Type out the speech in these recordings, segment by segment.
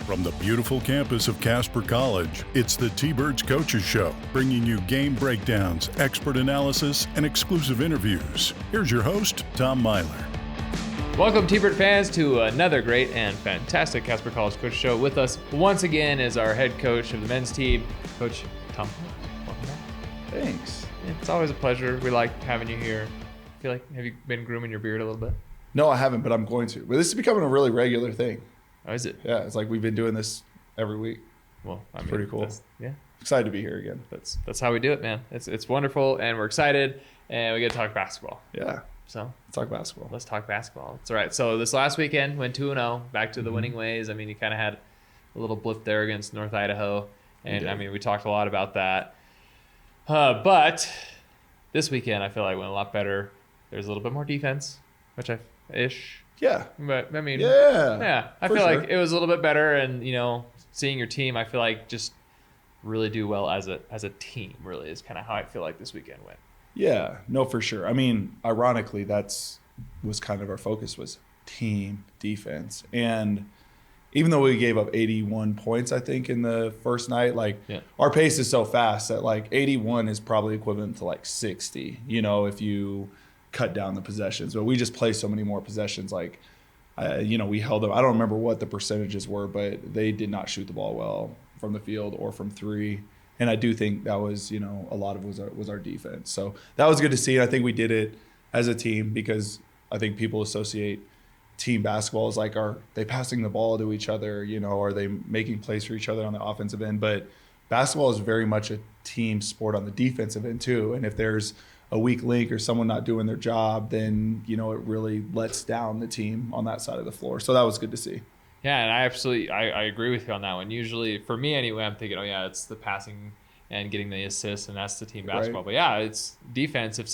From the beautiful campus of Casper College, it's the T-Birds Coaches Show, bringing you game breakdowns, expert analysis, and exclusive interviews. Here's your host, Tom Myler. Welcome, T-Bird fans, to another great and fantastic Casper College Coach Show. With us once again is our head coach of the men's team, Coach Tom. Welcome back. Thanks. It's always a pleasure. We like having you here. I feel like, have you been grooming your beard a little bit? No, I haven't, but I'm going to. But this is becoming a really regular thing. Oh, is it? Yeah, it's like we've been doing this every week. Well, I mean, pretty cool. Yeah. Excited to be here again. That's how we do it, man. It's wonderful, and we're excited, and we get to talk basketball. Yeah. So let's talk basketball. Let's talk basketball. That's all right. So this last weekend went 2-0, back to the winning ways. I mean, you kind of had a little blip there against North Idaho, and I mean, we talked a lot about that. But this weekend, I feel like went a lot better. There's a little bit more defense, which Yeah. But I mean, yeah. I feel like it was a little bit better, and seeing your team, I feel like just really do well as a team. Really is kind of how I feel like this weekend went. Yeah, no, for sure. I mean, ironically, was kind of our focus was team defense, and even though we gave up 81 points, I think in the first night, our pace is so fast that 81 is probably equivalent to 60. If you cut down the possessions, but we just play so many more possessions. We held them. I don't remember what the percentages were, but they did not shoot the ball well from the field or from three. And I do think that was, a lot of it was our defense. So that was good to see. And I think we did it as a team because I think people associate team basketball as are they passing the ball to each other, are they making plays for each other on the offensive end? But basketball is very much a team sport on the defensive end too. And if there's a weak link or someone not doing their job, then, it really lets down the team on that side of the floor. So that was good to see. Yeah, and I agree with you on that one. Usually, for me anyway, I'm thinking, it's the passing and getting the assists, and that's the team basketball. Right. But yeah, it's defense. If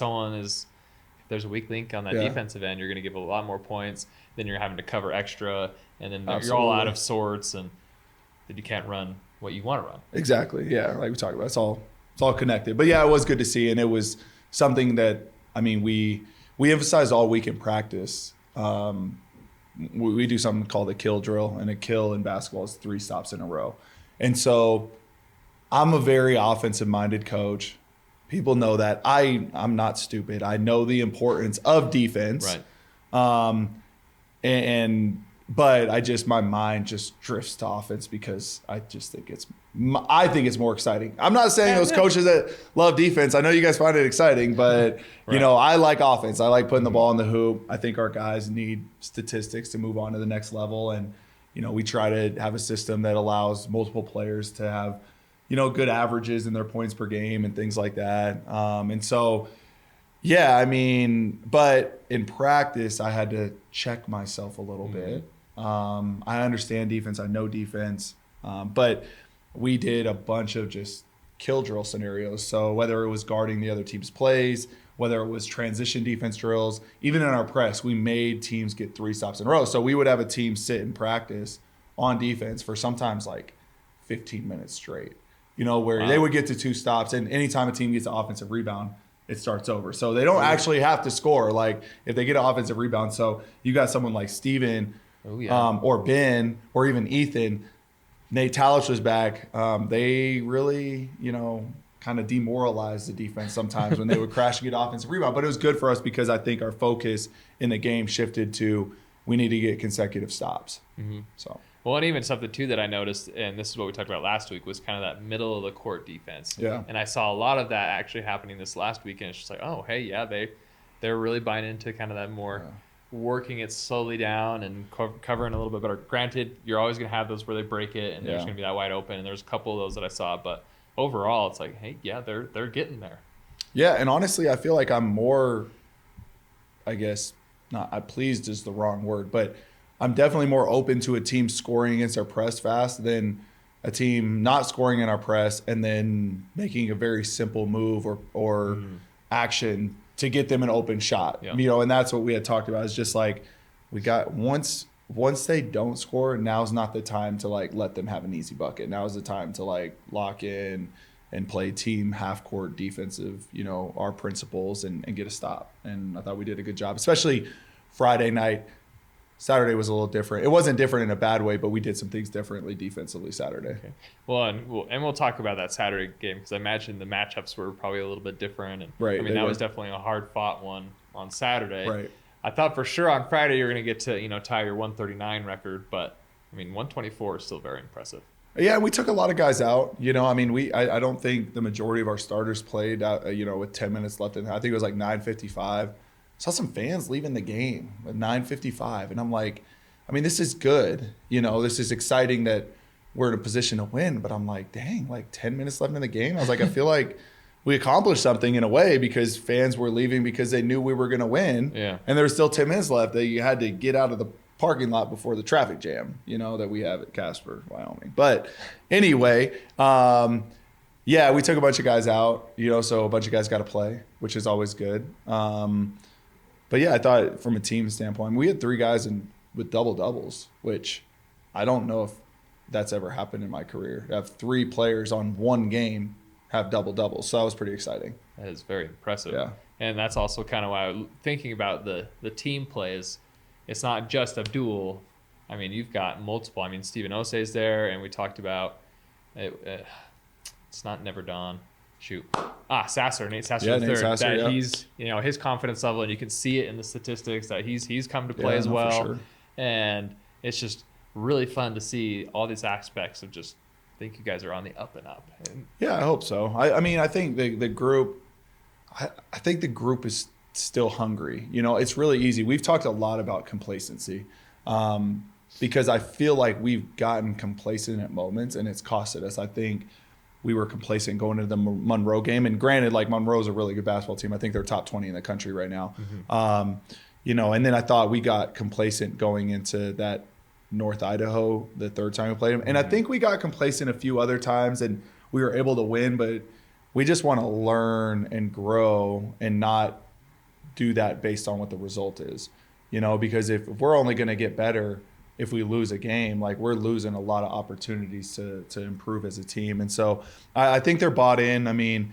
there's a weak link on that defensive end, you're going to give a lot more points. Then you're having to cover extra, and then you're all out of sorts, and then you can't run what you want to run. Exactly. Yeah, like we talked about, it's all connected. But yeah, it was good to see, and it was something that, we emphasize all week in practice. We do something called a kill drill, and a kill in basketball is 3 stops in a row. And so I'm a very offensive-minded coach. People know that. I'm not stupid. I know the importance of defense. Right. But my mind just drifts to offense because I think it's more exciting. I'm not saying those coaches that love defense, I know you guys find it exciting, but right. I like offense. I like putting the ball in the hoop. I think our guys need statistics to move on to the next level. And, we try to have a system that allows multiple players to have, good averages in their points per game and things like that. And so, yeah, but in practice, I had to check myself a little bit. I understand defense. I know defense. But we did a bunch of just kill drill scenarios. So whether it was guarding the other team's plays, whether it was transition defense drills, even in our press, we made teams get 3 stops in a row. So we would have a team sit in practice on defense for sometimes 15 minutes straight, where they would get to 2 stops. And anytime a team gets an offensive rebound, it starts over. So they don't actually have to score, if they get an offensive rebound. So you got someone like Steven or Ben or even Ethan. Nate Talich was back. They really, kind of demoralized the defense sometimes when they would crash and get offensive rebound. But it was good for us because I think our focus in the game shifted to we need to get consecutive stops. Mm-hmm. So. Well, and even something, too, that I noticed, and this is what we talked about last week, was kind of that middle of the court defense. Yeah. And I saw a lot of that actually happening this last weekend. It's just they're really buying into kind of that more working it slowly down and covering a little bit better. Granted, you're always going to have those where they break it and there's going to be that wide open, and there's a couple of those that I saw. But overall, it's they're getting there. Yeah, and honestly, I feel like I'm more, pleased is the wrong word, but I'm definitely more open to a team scoring against our press fast than a team not scoring in our press and then making a very simple move or action to get them an open shot. Yeah. And that's what we had talked about. It's just we got once they don't score, now's not the time to let them have an easy bucket. Now's the time to lock in and play team half court defensive, our principles and get a stop. And I thought we did a good job, especially Friday night. Saturday was a little different. It wasn't different in a bad way, but we did some things differently defensively Saturday. Okay. Well, and we'll talk about that Saturday game because I imagine the matchups were probably a little bit different. And right. I mean, that was definitely a hard-fought one on Saturday. Right. I thought for sure on Friday you were going to get to, tie your 139 record, but, I mean, 124 is still very impressive. Yeah, we took a lot of guys out. I mean, I don't think the majority of our starters played, with 10 minutes left. I think it was like 9:55. Saw some fans leaving the game at 9:55, and I'm like, I mean, this is good. This is exciting that we're in a position to win, but I'm like, dang, like 10 minutes left in the game. I was like, I feel like we accomplished something in a way because fans were leaving because they knew we were going to win. Yeah. And there was still 10 minutes left that you had to get out of the parking lot before the traffic jam, that we have at Casper, Wyoming. But anyway, yeah, we took a bunch of guys out, so a bunch of guys got to play, which is always good. But yeah, I thought from a team standpoint, we had 3 guys with double doubles, which I don't know if that's ever happened in my career. To have 3 players on one game have double doubles, so that was pretty exciting. That is very impressive. Yeah, and that's also kind of why I'm thinking about the team plays. It's not just Abdul. I mean, you've got multiple. I mean, Stephen Osei's there, and we talked about it. It's not Never Dawn. Shoot. Sasser, Nate Sasser yeah, the Nate third. Sasser, that yeah. He's, his confidence level, and you can see it in the statistics that he's come to play as well. For sure. And it's just really fun to see all these aspects of just think you guys are on the up and up. And yeah, I hope so. I mean, I think the group. I think the group is still hungry. It's really easy. We've talked a lot about complacency because I feel like we've gotten complacent at moments, and it's costed us. I think we were complacent going into the Monroe game, and granted, like Monroe's a really good basketball team. I think they're top 20 in the country right now. Mm-hmm. And then I thought we got complacent going into that North Idaho the third time we played them, and I think we got complacent a few other times, and we were able to win, but we just want to learn and grow and not do that based on what the result is, because if we're only going to get better if we lose a game, like we're losing a lot of opportunities to improve as a team. And so I think they're bought in. I mean,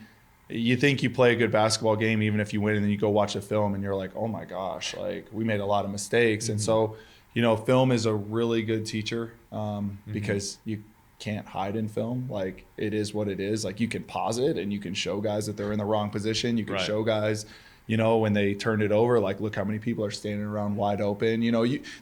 you think you play a good basketball game even if you win, and then you go watch a film and you're like, oh my gosh, like we made a lot of mistakes. Mm-hmm. And so, film is a really good teacher because you can't hide in film. Like it is what it is. Like you can pause it and you can show guys that they're in the wrong position. You can show guys, when they turn it over, like look how many people are standing around wide open.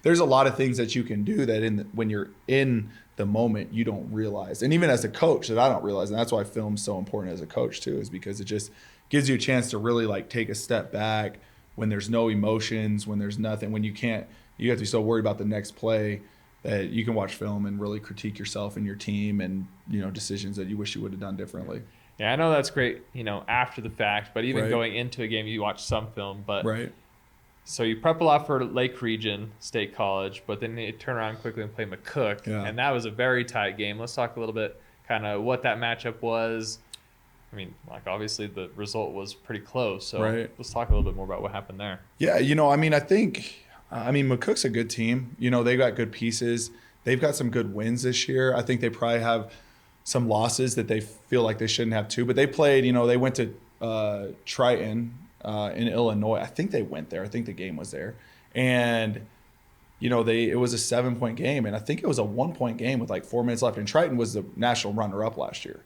There's a lot of things that you can do that when you're in the moment you don't realize. And even as a coach that I don't realize, and that's why film's so important as a coach too, is because it just gives you a chance to really like take a step back when there's no emotions, when there's nothing, when you have to be so worried about the next play that you can watch film and really critique yourself and your team and, decisions that you wish you would have done differently. Yeah, I know that's great, after the fact, but even Right. going into a game, you watch some film. But Right. So you prep a lot for Lake Region State College, but then you turn around quickly and play McCook. Yeah. And that was a very tight game. Let's talk a little bit kind of what that matchup was. I mean, like obviously the result was pretty close. So Right. let's talk a little bit more about what happened there. Yeah, I mean, McCook's a good team. They got good pieces. They've got some good wins this year. I think they probably have some losses that they feel like they shouldn't have too. But they played, they went to Triton in Illinois. I think they went there. I think the game was there. And, it was a 7-point game. And I think it was a 1-point game with like 4 minutes left. And Triton was the national runner-up last year.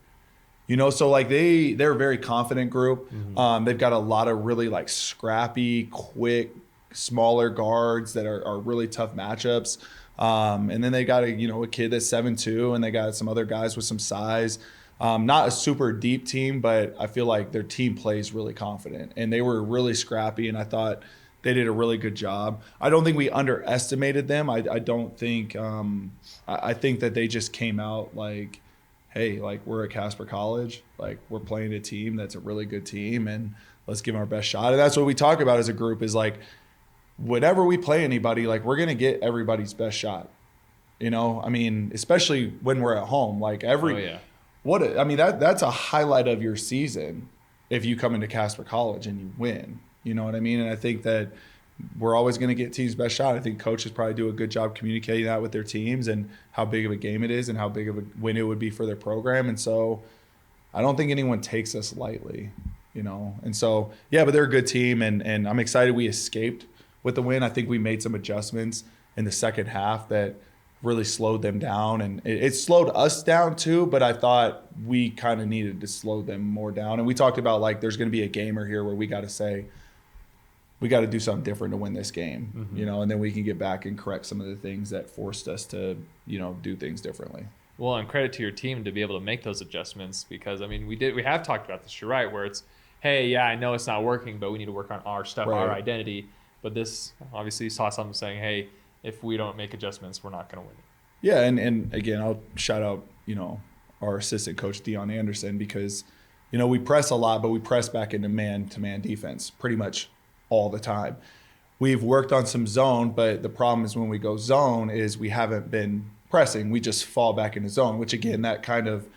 So like they're a very confident group. Mm-hmm. They've got a lot of really like scrappy, quick, smaller guards that are really tough matchups. And then they got a kid that's 7'2", and they got some other guys with some size. Not a super deep team, but I feel like their team plays really confident, and they were really scrappy, and I thought they did a really good job. I don't think we underestimated them. I don't think I think that they just came out like, hey, like we're at Casper College, like we're playing a team that's a really good team, and let's give them our best shot. And that's what we talk about as a group is like, whenever we play anybody, like we're going to get everybody's best shot, I mean, especially when we're at home, like that's a highlight of your season. If you come into Casper College and you win, you know what I mean? And I think that we're always going to get team's best shot. I think coaches probably do a good job communicating that with their teams and how big of a game it is and how big of a win it would be for their program. And so I don't think anyone takes us lightly, and so, yeah, but they're a good team and I'm excited we escaped with the win. I think we made some adjustments in the second half that really slowed them down, and it slowed us down too, but I thought we kind of needed to slow them more down. And we talked about like there's going to be a gamer here where we got to say we got to do something different to win this game, and then we can get back and correct some of the things that forced us to, do things differently. Well, and credit to your team to be able to make those adjustments, because I mean, we have talked about this, you're right, where it's, hey, yeah, I know it's not working, but we need to work on our stuff, our identity. But this, obviously, you saw something saying, hey, if we don't make adjustments, we're not going to win it. Yeah, and again, I'll shout out, our assistant coach, Dion Anderson, because, we press a lot, but we press back into man-to-man defense pretty much all the time. We've worked on some zone, but the problem is when we go zone is we haven't been pressing. We just fall back into zone, which, again, that kind of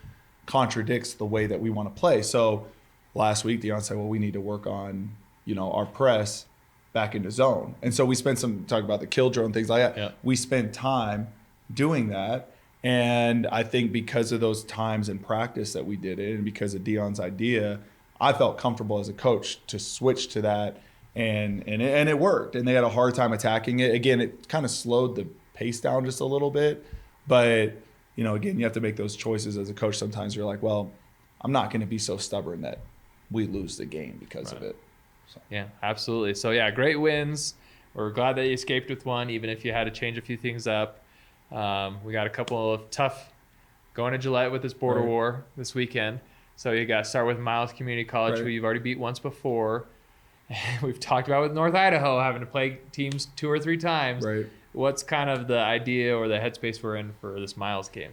contradicts the way that we want to play. So last week, Dion said, well, we need to work on, our press back into zone. And so we spent some talk about the kill drill and things like that. Yeah. We spent time doing that. And I think because of those times in practice that we did it, and because of Dion's idea, I felt comfortable as a coach to switch to that. And it worked. And they had a hard time attacking it. Again, it kind of slowed the pace down just a little bit. But, again, you have to make those choices as a coach. Sometimes you're like, well, I'm not going to be so stubborn that we lose the game because of it. So. Yeah, absolutely. So, yeah, great wins. We're glad that you escaped with one, even if you had to change a few things up. We got a couple of tough going to Gillette with this border war this weekend. So you got to start with Miles Community College, who you've already beat once before. We've talked about with North Idaho having to play teams 2 or 3 times. Right. What's kind of the idea or the headspace we're in for this Miles game?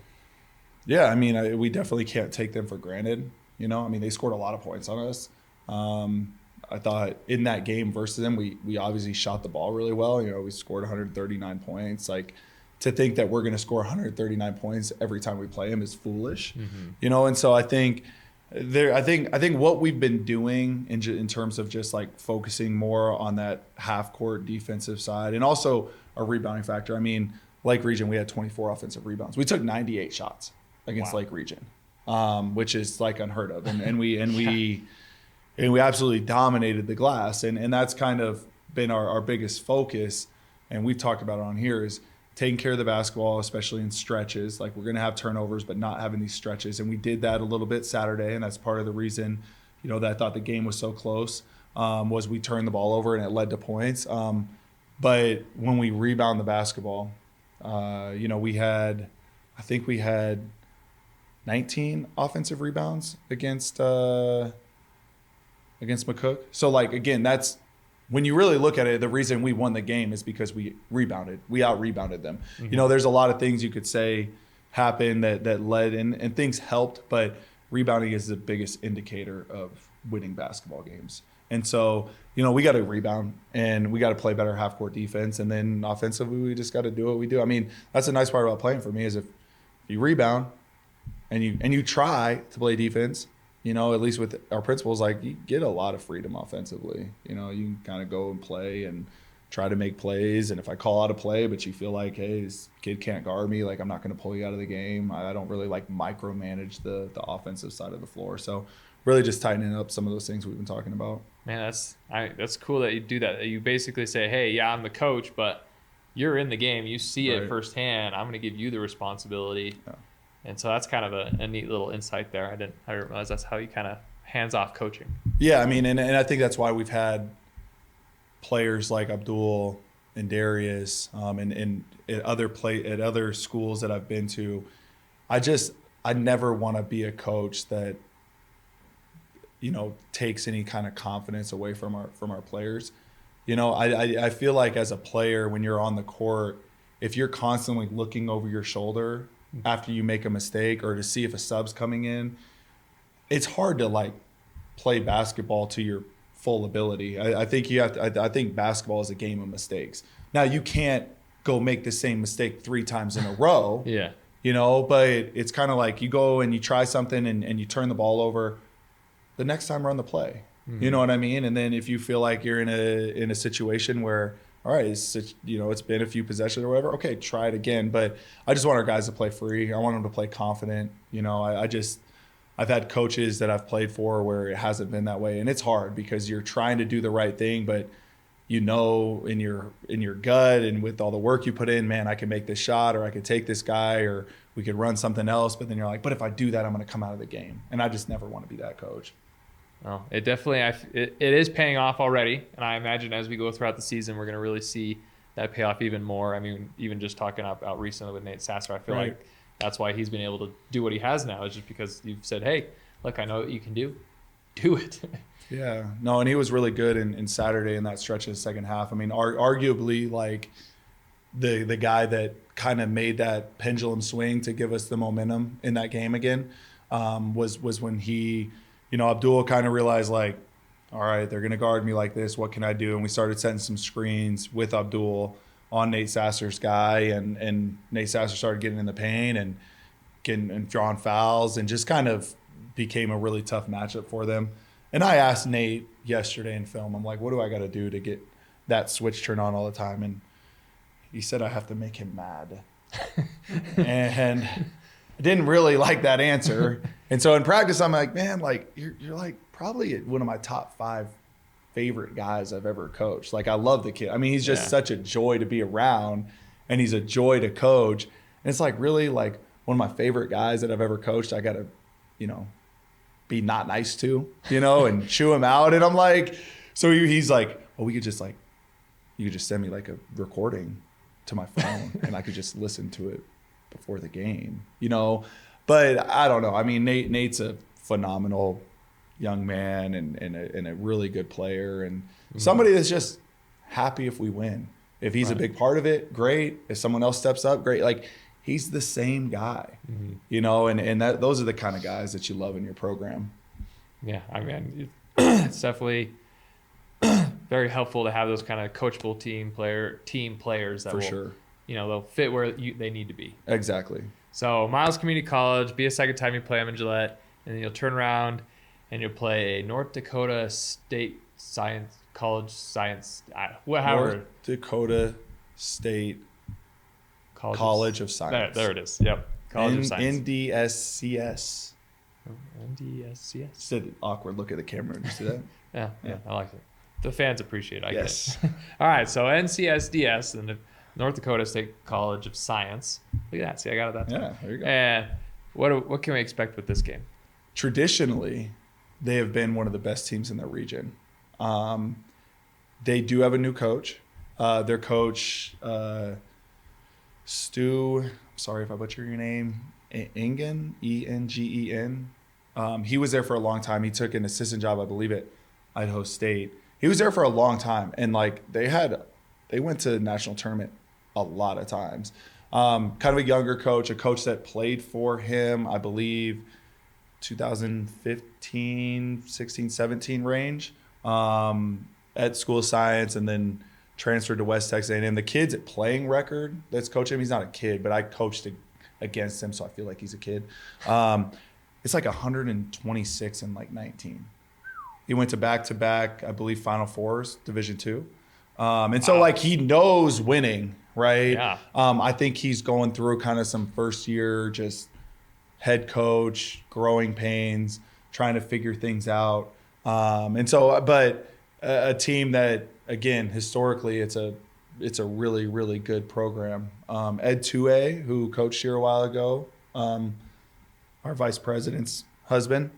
Yeah, I mean, we definitely can't take them for granted. They scored a lot of points on us. I thought in that game versus them, we obviously shot the ball really well. We scored 139 points. Like, to think that we're going to score 139 points every time we play them is foolish. And so I think what we've been doing in terms of just like focusing more on that half court defensive side and also a rebounding factor. I mean, Lake Region, we had 24 offensive rebounds. We took 98 shots against Lake Region, which is like unheard of. And we absolutely dominated the glass. And that's kind of been our biggest focus. And we've talked about it on here is taking care of the basketball, especially in stretches. Like, we're going to have turnovers, but not having these stretches. And we did that a little bit Saturday, and that's part of the reason, that I thought the game was so close, was we turned the ball over and it led to points. But when we rebound the basketball, we had 19 offensive rebounds against McCook. So, like, again, that's, when you really look at it, the reason we won the game is because we rebounded. We out-rebounded them. There's a lot of things you could say happened that led, and things helped, but rebounding is the biggest indicator of winning basketball games. And so, we got to rebound, and we got to play better half-court defense, and then offensively, we just got to do what we do. I mean, that's a nice part about playing for me is if you rebound and you try to play defense, at least with our principles, like, you get a lot of freedom offensively. You can kind of go and play and try to make plays. And if I call out a play, but you feel like, hey, this kid can't guard me, like, I'm not going to pull you out of the game. I don't really like micromanage the offensive side of the floor. So really just tightening up some of those things we've been talking about. Man, that's cool that you do that. You basically say, hey, yeah, I'm the coach, but you're in the game. You see it firsthand. I'm going to give you the responsibility. Yeah. And so that's kind of a neat little insight there. I didn't realize that's how you kind of hands-off coaching. Yeah, I mean, and I think that's why we've had players like Abdul and Darius and at other schools that I've been to. I never want to be a coach that, takes any kind of confidence away from our players. I feel like as a player, when you're on the court, if you're constantly looking over your shoulder after you make a mistake or to see if a sub's coming in, it's hard to like play basketball to your full ability. I think I think basketball is a game of mistakes. Now, you can't go make the same mistake 3 times in a row. Yeah. But it's kind of like you go and you try something and you turn the ball over. The next time, run the play. Mm-hmm. You know what I mean? And then if you feel like you're in a situation where, all right, it's been a few possessions or whatever, okay, try it again. But I just want our guys to play free. I want them to play confident. I've had coaches that I've played for where it hasn't been that way. And it's hard because you're trying to do the right thing, but in your gut and with all the work you put in, man, I can make this shot, or I could take this guy, or we could run something else. But then you're like, but if I do that, I'm going to come out of the game. And I just never want to be that coach. Well, it definitely, it is paying off already. And I imagine as we go throughout the season, we're going to really see that pay off even more. I mean, even just talking about recently with Nate Sasser, I feel like that's why he's been able to do what he has now, is just because you've said, hey, look, I know what you can do it. Yeah, no, and he was really good in Saturday in that stretch of the second half. I mean, arguably, like the guy that kind of made that pendulum swing to give us the momentum in that game again was when he, Abdul kind of realized, like, all right, they're going to guard me like this. What can I do? And we started setting some screens with Abdul on Nate Sasser's guy, and Nate Sasser started getting in the paint and drawing fouls, and just kind of became a really tough matchup for them. And I asked Nate yesterday in film, I'm like, what do I got to do to get that switch turned on all the time? And he said, I have to make him mad. And I didn't really like that answer. And so in practice, I'm like, man, like you're like probably one of my top 5 favorite guys I've ever coached. Like, I love the kid. I mean, he's just such a joy to be around, and he's a joy to coach. And it's like really like one of my favorite guys that I've ever coached. I got to, be not nice to, and chew him out. And I'm like, so he's like, well, you could just send me like a recording to my phone and I could just listen to it before the game, but I don't know. I mean, Nate's a phenomenal young man and a really good player, and somebody that's just happy if we win. If he's a big part of it, great. If someone else steps up, great. Like, he's the same guy, and those are the kind of guys that you love in your program. Yeah, I mean, it's definitely very helpful to have those kind of coachable team players that For will, sure. They'll fit where they need to be. Exactly. So Miles Community College, be a second time you play them in Gillette, and then you'll turn around and you'll play a North Dakota State North Dakota State College of Science. There it is. Yep. College of Science. NDSCS. NDSCS. Said awkward look at the camera. Did you see that? Yeah, I like it. The fans appreciate it, I guess. All right, so NCSDS, and the North Dakota State College of Science. Look at that. See, I got it that time. Yeah, there you go. And what can we expect with this game? Traditionally, they have been one of the best teams in their region. They do have a new coach. Their coach, Stu, sorry if I butcher your name, Engen, E-N-G-E-N. He was there for a long time. He took an assistant job, I believe, at Idaho State. He was there for a long time, and like they went to the national tournament a lot of times. Kind of a younger coach, a coach that played for him, I believe, 2015, 16, 17 range at School of Science, and then transferred to West Texas A&M. The kid's at playing record that's coaching him. He's not a kid, but I coached against him, so I feel like he's a kid. It's like 126 and like 19. He went to back-to-back, I believe, Final Fours, Division II. And so like he knows winning, right? Yeah. I think he's going through kind of some first year just head coach, growing pains, trying to figure things out. And so, but a team that, again, historically, it's a really, really good program. Ed Tue, who coached here a while ago, our vice president's husband,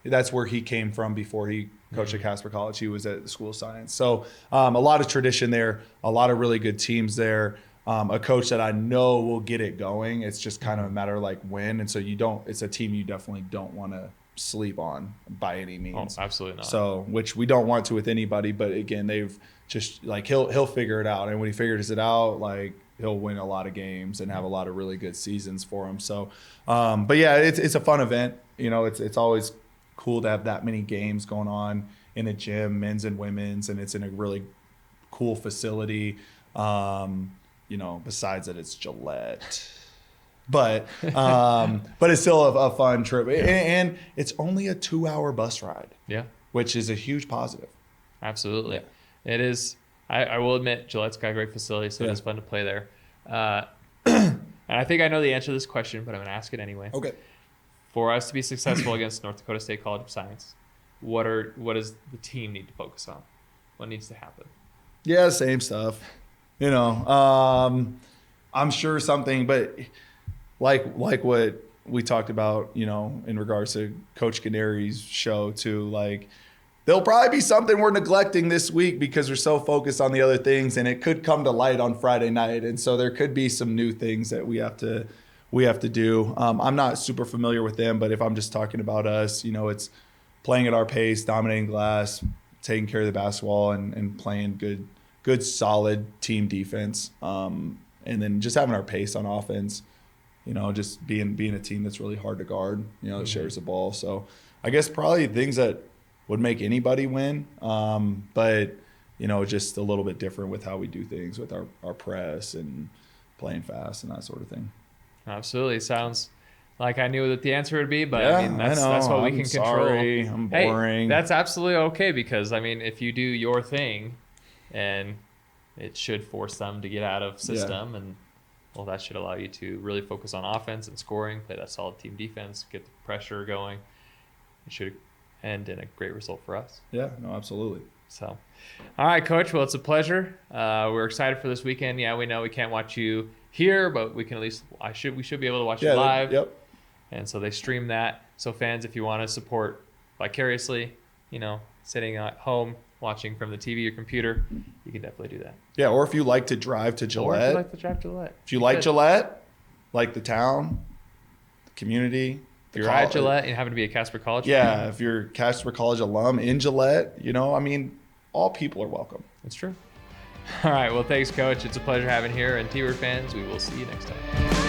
that's where he came from before he coached at Casper College. He was at the School of Science. So a lot of tradition there, a lot of really good teams there. A coach that I know will get it going. It's just kind of a matter of like when. And so it's a team you definitely don't want to sleep on by any means. Oh, absolutely not. So, which we don't want to with anybody, but again, they've just like, he'll figure it out. And when he figures it out, like he'll win a lot of games and have a lot of really good seasons for him. So, but yeah, it's a fun event. It's always cool to have that many games going on in a gym, men's and women's, and it's in a really cool facility. Besides that it's Gillette, but it's still a fun trip, and it's only a 2-hour bus ride. Yeah, which is a huge positive. Absolutely, it is. I will admit, Gillette's got a great facility, so it's fun to play there. And I think I know the answer to this question, but I'm going to ask it anyway. Okay. For us to be successful against North Dakota State College of Science, what does the team need to focus on? What needs to happen? Yeah, same stuff. I'm sure something, but like what we talked about, in regards to Coach Canary's show too, like there'll probably be something we're neglecting this week because we're so focused on the other things, and it could come to light on Friday night. And so there could be some new things that we have to do. I'm not super familiar with them, but if I'm just talking about us, it's playing at our pace, dominating glass, taking care of the basketball, and playing good, solid team defense. And then just having our pace on offense, just being a team that's really hard to guard, that shares the ball. So I guess probably things that would make anybody win. But, just a little bit different with how we do things with our press and playing fast and that sort of thing. Absolutely. Sounds like I knew what the answer would be, but yeah, I mean, that's what we can sorry. control. I'm boring. Hey, that's absolutely okay, because I mean, if you do your thing, and it should force them to get out of system, and well, that should allow you to really focus on offense and scoring, play that solid team defense, get the pressure going. It should end in a great result for us. Yeah, no, absolutely. So, all right, Coach. Well, it's a pleasure. We're excited for this weekend. Yeah, we know we can't watch you here, but we can at least we should be able to watch you live. Yep. And so they stream that. So fans, if you want to support vicariously, sitting at home watching from the TV or computer, you can definitely do that. Yeah, or if you like to drive to Gillette. If you like Gillette, like the town, the community. If you're at Gillette and happen to be a Casper College fan. If you're a Casper College alum in Gillette, all people are welcome. That's true. All right, well, thanks, Coach. It's a pleasure having you here. And T-Bird fans, we will see you next time.